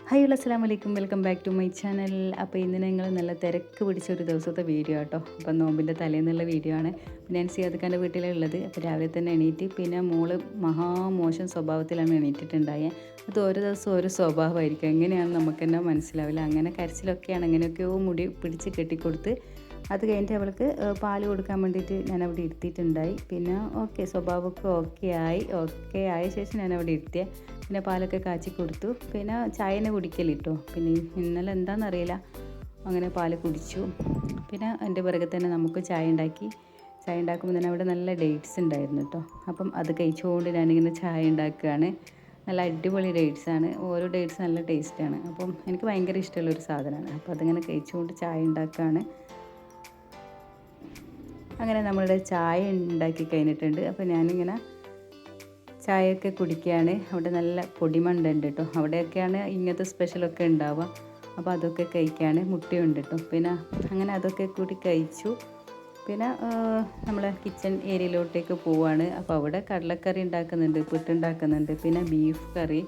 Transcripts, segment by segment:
Hi അസ്സലാമു അലൈക്കും, welcome back to my channel. അപ്പോൾ ഇന്ന് ഞങ്ങൾ നല്ല തിരക്ക് പിടിച്ച ഒരു ദിവസത്തെ വീഡിയോ ആട്ടോ. അപ്പം നോമ്പിൻ്റെ തലേന്നുള്ള വീഡിയോ ആണ്. ഞാൻ സിയാദ്ക്കാൻ്റെ വീട്ടിലുള്ളത്. അപ്പോൾ രാവിലെ തന്നെ എണീറ്റ്, പിന്നെ മോള് മഹാമോശം സ്വഭാവത്തിലാണ് എണീറ്റിട്ടുണ്ടായത്. അത് ഓരോ ദിവസം ഓരോ സ്വഭാവമായിരിക്കും, എങ്ങനെയാണ് നമുക്ക് തന്നെ മനസ്സിലാവില്ല. അങ്ങനെ കരച്ചിലൊക്കെയാണ്, അങ്ങനെയൊക്കെയോ മുടി പിടിച്ച് കെട്ടിക്കൊടുത്ത് അത് കഴിഞ്ഞിട്ട് അവൾക്ക് പാല് കൊടുക്കാൻ വേണ്ടിയിട്ട് ഞാൻ അവിടെ ഇരുത്തിയിട്ടുണ്ടായി. പിന്നെ സ്വഭാവമൊക്കെ ഓക്കെ ആയ ശേഷം ഞാൻ അവിടെ ഇരുത്തിയത്. പിന്നെ പാലൊക്കെ കാച്ചി കൊടുത്തു. പിന്നെ ചായനെ കുടിക്കലിട്ടോ. പിന്നെ ഇന്നലെ എന്താണെന്നറിയില്ല, അങ്ങനെ പാല് കുടിച്ചു. പിന്നെ എൻ്റെ പിറകെ തന്നെ നമുക്ക് ചായ ഉണ്ടാക്കുമ്പോൾ തന്നെ അവിടെ നല്ല ഡേറ്റ്സ് ഉണ്ടായിരുന്നു കേട്ടോ. അപ്പം അത് കഴിച്ചുകൊണ്ട് ഞാനിങ്ങനെ ചായ ഉണ്ടാക്കുകയാണ്. നല്ല അടിപൊളി ഡേറ്റ്സാണ്, ഓരോ ഡേറ്റ്സ് നല്ല ടേസ്റ്റാണ്. അപ്പം എനിക്ക് ഭയങ്കര ഇഷ്ടമുള്ളൊരു സാധനമാണ്. അപ്പോൾ അതിങ്ങനെ കഴിച്ചുകൊണ്ട് ചായ ഉണ്ടാക്കുകയാണ്. അങ്ങനെ നമ്മളുടെ ചായ ഉണ്ടാക്കി കഴിഞ്ഞിട്ടുണ്ട്. അപ്പോൾ ഞാനിങ്ങനെ ചായയൊക്കെ കുടിക്കുകയാണ്. അവിടെ നല്ല പൊടിമണ്ട ഉണ്ട് കേട്ടോ. അവിടെയൊക്കെയാണ് ഇങ്ങനത്തെ സ്പെഷ്യലൊക്കെ ഉണ്ടാവുക. അപ്പോൾ അതൊക്കെ കഴിക്കുകയാണ്. മുട്ടയുണ്ട് കേട്ടോ. പിന്നെ അങ്ങനെ അതൊക്കെ കൂടി കഴിച്ചു. പിന്നെ നമ്മളെ കിച്ചൺ ഏരിയയിലോട്ടേക്ക് പോവുകയാണ്. അപ്പോൾ അവിടെ കടലക്കറി ഉണ്ടാക്കുന്നുണ്ട്, പുട്ടുണ്ടാക്കുന്നുണ്ട്, പിന്നെ ബീഫ് കറി,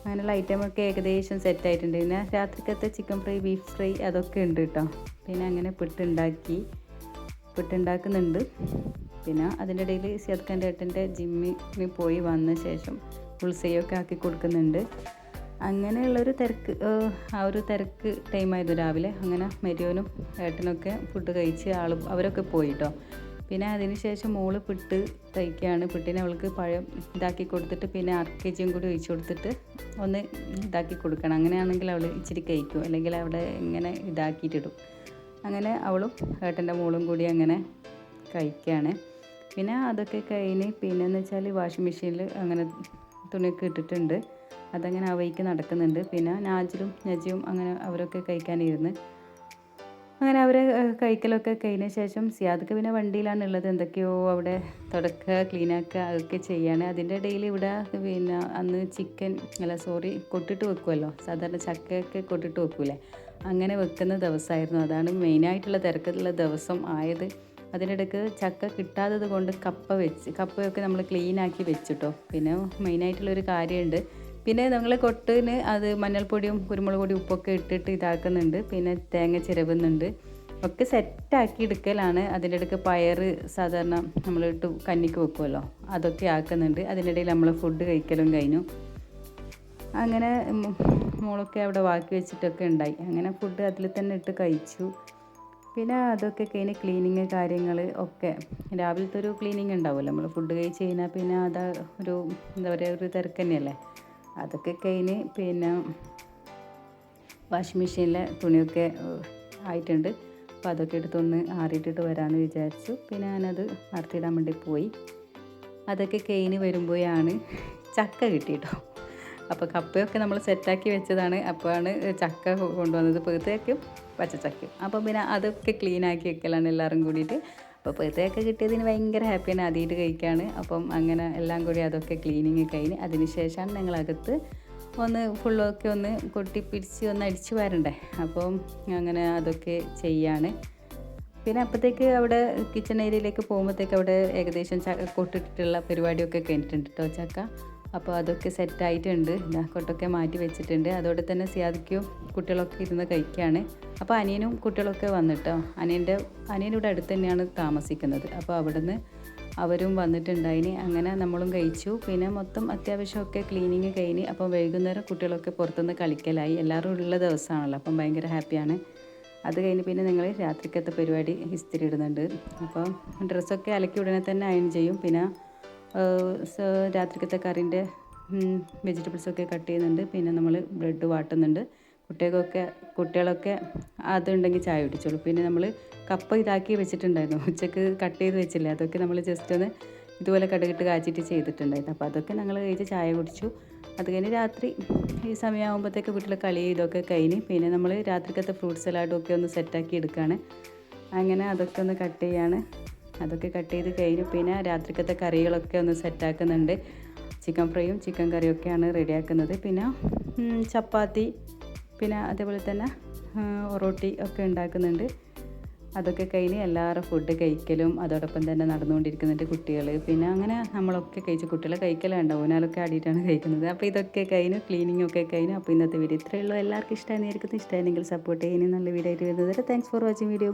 അങ്ങനെയുള്ള ഐറ്റമൊക്കെ ഏകദേശം സെറ്റായിട്ടുണ്ട്. പിന്നെ രാത്രിക്കത്തെ ചിക്കൻ ഫ്രൈ, ബീഫ് ഫ്രൈ അതൊക്കെ ഉണ്ട് കേട്ടോ. പിന്നെ അങ്ങനെ പുട്ടുണ്ടാക്കുന്നുണ്ട്. പിന്നെ അതിൻ്റെ ഇടയിൽ സിയാദ്ക്കാൻ്റെ ഏട്ടൻ്റെ ജിമ്മിൽ പോയി വന്ന ശേഷം ഉൾസയൊക്കെ ആക്കി കൊടുക്കുന്നുണ്ട്. അങ്ങനെയുള്ളൊരു തിരക്ക്, ആ ഒരു തിരക്ക് ടൈമായിരുന്നു രാവിലെ. അങ്ങനെ മരിയോനും ഏട്ടനൊക്കെ ഫുഡ് കഴിച്ച് അവരൊക്കെ പോയിട്ടോ. പിന്നെ അതിന് ശേഷം മോള് പുട്ട് തയ്ക്കുകയാണ്. പുട്ടിനെ അവൾക്ക് പഴം ഇതാക്കി കൊടുത്തിട്ട് പിന്നെ അരക്കേജിയും കൂടി ഒഴിച്ച് കൊടുത്തിട്ട് ഒന്ന് ഇതാക്കി കൊടുക്കണം. അങ്ങനെയാണെങ്കിൽ അവൾ ഇച്ചിരി കഴിക്കും, അല്ലെങ്കിൽ അവിടെ ഇങ്ങനെ ഇതാക്കിയിട്ടിടും. അങ്ങനെ അവളും ഏട്ടൻ്റെ മോളും കൂടി അങ്ങനെ കഴിക്കുകയാണ്. പിന്നെ അതൊക്കെ കഴിഞ്ഞ് പിന്നെയെന്ന് വെച്ചാൽ വാഷിംഗ് മെഷീനിൽ അങ്ങനെ തുണിയൊക്കെ ഇട്ടിട്ടുണ്ട്. അതങ്ങനെ അവയ്ക്ക് നടക്കുന്നുണ്ട്. പിന്നെ നാജിലും നജിയും അങ്ങനെ അവരൊക്കെ കഴിക്കാനിരുന്ന് അങ്ങനെ അവരെ കഴിക്കലൊക്കെ കഴിഞ്ഞ ശേഷം സിയാദ്ക്ക് പിന്നെ വണ്ടിയിലാണ് ഉള്ളത്. എന്തൊക്കെയോ അവിടെ തുടക്കുക, ക്ലീനാക്കുക അതൊക്കെ ചെയ്യാണ്. അതിൻ്റെ ഇടയിൽ ഇവിടെ പിന്നെ അന്ന് കൊട്ടിട്ട് വെക്കുമല്ലോ, സാധാരണ ചക്കയൊക്കെ കൊട്ടിട്ട് വെക്കൂലേ, അങ്ങനെ വെക്കുന്ന ദിവസമായിരുന്നു. അതാണ് മെയിനായിട്ടുള്ള തിരക്കുള്ള ദിവസം ആയത്. അതിനിടയ്ക്ക് ചക്ക കിട്ടാത്തത് കൊണ്ട് കപ്പയൊക്കെ നമ്മൾ ക്ലീനാക്കി വെച്ചിട്ടോ. പിന്നെ മെയിനായിട്ടുള്ളൊരു കാര്യമുണ്ട്. പിന്നെ നമ്മൾ കൊട്ടിന് അത് മഞ്ഞൾപ്പൊടിയും കുരുമുളക് പൊടിയും ഉപ്പൊക്കെ ഇട്ടിട്ട് ഇതാക്കുന്നുണ്ട്. പിന്നെ തേങ്ങ ചിരവുന്നുണ്ട്, ഒക്കെ സെറ്റാക്കി എടുക്കലാണ്. അതിൻ്റെ ഇടയ്ക്ക് പയർ സാധാരണ നമ്മളിട്ട് കഞ്ഞിക്ക് വെക്കുമല്ലോ, അതൊക്കെ ആക്കുന്നുണ്ട്. അതിനിടയിൽ നമ്മൾ ഫുഡ് കഴിക്കലും കഴിഞ്ഞു. അങ്ങനെ മോളൊക്കെ അവിടെ ബാക്കി വെച്ചിട്ടൊക്കെ ഉണ്ടായി. അങ്ങനെ ഫുഡ് അതിൽ തന്നെ ഇട്ട് കഴിച്ചു. പിന്നെ അതൊക്കെ കഴിഞ്ഞ് ക്ലീനിങ് കാര്യങ്ങൾ ഒക്കെ രാവിലത്തെ ഒരു ക്ലീനിങ് ഉണ്ടാവുമല്ലോ, നമ്മൾ ഫുഡ് കഴിച്ച് കഴിഞ്ഞാൽ പിന്നെ അത് എന്താ പറയുക, ഒരു തിരക്ക് തന്നെയല്ലേ. അതൊക്കെ കഴിഞ്ഞ് പിന്നെ വാഷിംഗ് മെഷീനിലെ തുണിയൊക്കെ ആയിട്ടുണ്ട്. അപ്പോൾ അതൊക്കെ എടുത്തൊന്ന് ആറിയിട്ടിട്ട് വരാമെന്ന് വിചാരിച്ചു. പിന്നെ ഞാനത് അടുത്തിടാൻ വേണ്ടി പോയി. അതൊക്കെ കഴിഞ്ഞ് വരുമ്പോഴാണ് ചക്ക കിട്ടിയിട്ടോ. അപ്പോൾ കപ്പയൊക്കെ നമ്മൾ സെറ്റാക്കി വെച്ചതാണ്. അപ്പോഴാണ് ചക്ക കൊണ്ടുവന്നത്, പഴുത്തചക്കയും പച്ചച്ചക്കയും. അപ്പോൾ പിന്നെ അതൊക്കെ ക്ലീനാക്കി വെക്കലാണ് എല്ലാവരും കൂടിയിട്ട്. അപ്പോൾ പഴുത്തചക്ക കിട്ടിയതിന് ഭയങ്കര ഹാപ്പിയാണ്, ആദ്യമായിട്ട് കഴിക്കുകയാണ്. അപ്പം അങ്ങനെ എല്ലാം കൂടി അതൊക്കെ ക്ലീനിങ് കഴിഞ്ഞ് അതിന് ശേഷമാണ് ഞങ്ങളകത്ത് ഒന്ന് ഫുള്ളൊക്കെ ഒന്ന് കൊട്ടിപ്പിടിച്ച് ഒന്ന് അടിച്ചു വരണ്ടേ. അപ്പം അങ്ങനെ അതൊക്കെ ചെയ്യാണ്. പിന്നെ അപ്പോഴത്തേക്ക് അവിടെ കിച്ചൺ ഏരിയയിലേക്ക് പോകുമ്പോഴത്തേക്ക് അവിടെ ഏകദേശം കൊട്ടിട്ടിട്ടുള്ള പരിപാടിയൊക്കെ കഴിഞ്ഞിട്ടുണ്ട് കേട്ടോ ചക്ക. അപ്പോൾ അതൊക്കെ സെറ്റായിട്ടുണ്ട്. കൊട്ടൊക്കെ മാറ്റി വെച്ചിട്ടുണ്ട്. അതോടെ തന്നെ സിയാദിക്കും കുട്ടികളൊക്കെ ഇരുന്ന് കഴിക്കുകയാണ്. അപ്പോൾ അനിയനും കുട്ടികളൊക്കെ വന്നിട്ടോ. അനിയനിവിടെ അടുത്ത് തന്നെയാണ് താമസിക്കുന്നത്. അപ്പോൾ അവിടുന്ന് അവരും വന്നിട്ടുണ്ടായിന്. അങ്ങനെ നമ്മളും കഴിച്ചു. പിന്നെ മൊത്തം അത്യാവശ്യമൊക്കെ ക്ലീനിങ് കഴിഞ്ഞ് അപ്പോൾ വൈകുന്നേരം കുട്ടികളൊക്കെ പുറത്തുനിന്ന് കളിക്കലായി. എല്ലാവരും ഉള്ള ദിവസമാണല്ലോ, അപ്പം ഭയങ്കര ഹാപ്പിയാണ്. അത് കഴിഞ്ഞ് പിന്നെ ഞങ്ങൾ രാത്രിക്കത്തെ പരിപാടി ഇസ്തിരി ഇടുന്നുണ്ട്. അപ്പോൾ ഡ്രസ്സൊക്കെ അലക്കി ഉടനെ തന്നെ അയൺ ചെയ്യും. പിന്നെ രാത്രിക്കത്തെ കറിൻ്റെ വെജിറ്റബിൾസൊക്കെ കട്ട് ചെയ്യുന്നുണ്ട്. പിന്നെ നമ്മൾ ബ്രെഡ് വാട്ടുന്നുണ്ട്. കുട്ടികളൊക്കെ അതുണ്ടെങ്കിൽ ചായ കുടിച്ചോളൂ. പിന്നെ നമ്മൾ കപ്പ ഇതാക്കി വെച്ചിട്ടുണ്ടായിരുന്നു, ഉച്ചക്ക് കട്ട് ചെയ്ത് വെച്ചില്ലേ, അതൊക്കെ നമ്മൾ ജസ്റ്റ് ഒന്ന് ഇതുപോലെ കടുകിട്ട് കാച്ചിട്ട് ചെയ്തിട്ടുണ്ടായിരുന്നു. അപ്പോൾ അതൊക്കെ ഞങ്ങൾ കഴിച്ച് ചായ കുടിച്ചു. അത് കഴിഞ്ഞ് രാത്രി ഈ സമയമാകുമ്പോഴത്തേക്ക് വീട്ടിൽ കളി ഇതൊക്കെ കഴിഞ്ഞ് പിന്നെ നമ്മൾ രാത്രിക്കത്തെ ഫ്രൂട്ട് സലാഡും ഒക്കെ ഒന്ന് സെറ്റാക്കി എടുക്കുകയാണ്. അങ്ങനെ അതൊക്കെ ഒന്ന് കട്ട് ചെയ്യാണ്. അതൊക്കെ കട്ട് ചെയ്ത് കഴിഞ്ഞു. പിന്നെ രാത്രിക്കത്തെ കറികളൊക്കെ ഒന്ന് സെറ്റാക്കുന്നുണ്ട്. ചിക്കൻ ഫ്രൈയും ചിക്കൻ കറിയൊക്കെയാണ് റെഡിയാക്കുന്നത്. പിന്നെ ചപ്പാത്തി, പിന്നെ അതേപോലെ തന്നെ റൊട്ടി ഒക്കെ ഉണ്ടാക്കുന്നുണ്ട്. അതൊക്കെ കഴിഞ്ഞ് എല്ലാവരും ഫുഡ് കഴിക്കലും അതോടൊപ്പം തന്നെ നടന്നുകൊണ്ടിരിക്കുന്നുണ്ട് കുട്ടികൾ. പിന്നെ അങ്ങനെ നമ്മളൊക്കെ കഴിച്ച് കുട്ടികളെ കഴിക്കലുണ്ട്, ഊനാലൊക്കെ ആടിയിട്ടാണ് കഴിക്കുന്നത്. അപ്പോൾ ഇതൊക്കെ കഴിഞ്ഞു, ക്ലീനിങ് ഒക്കെ കഴിഞ്ഞു. അപ്പോൾ ഇന്നത്തെ വീഡിയോ ഇത്രയേ ഉള്ളൂ. എല്ലാവർക്കും ഇഷ്ടമായിരിക്കും. ഇഷ്ടമായിരുന്നെങ്കിൽ സപ്പോർട്ട് ചെയ്യാനും നല്ല വീഡിയോ ആയിട്ട് വരുന്നത്. Thanks for watching video.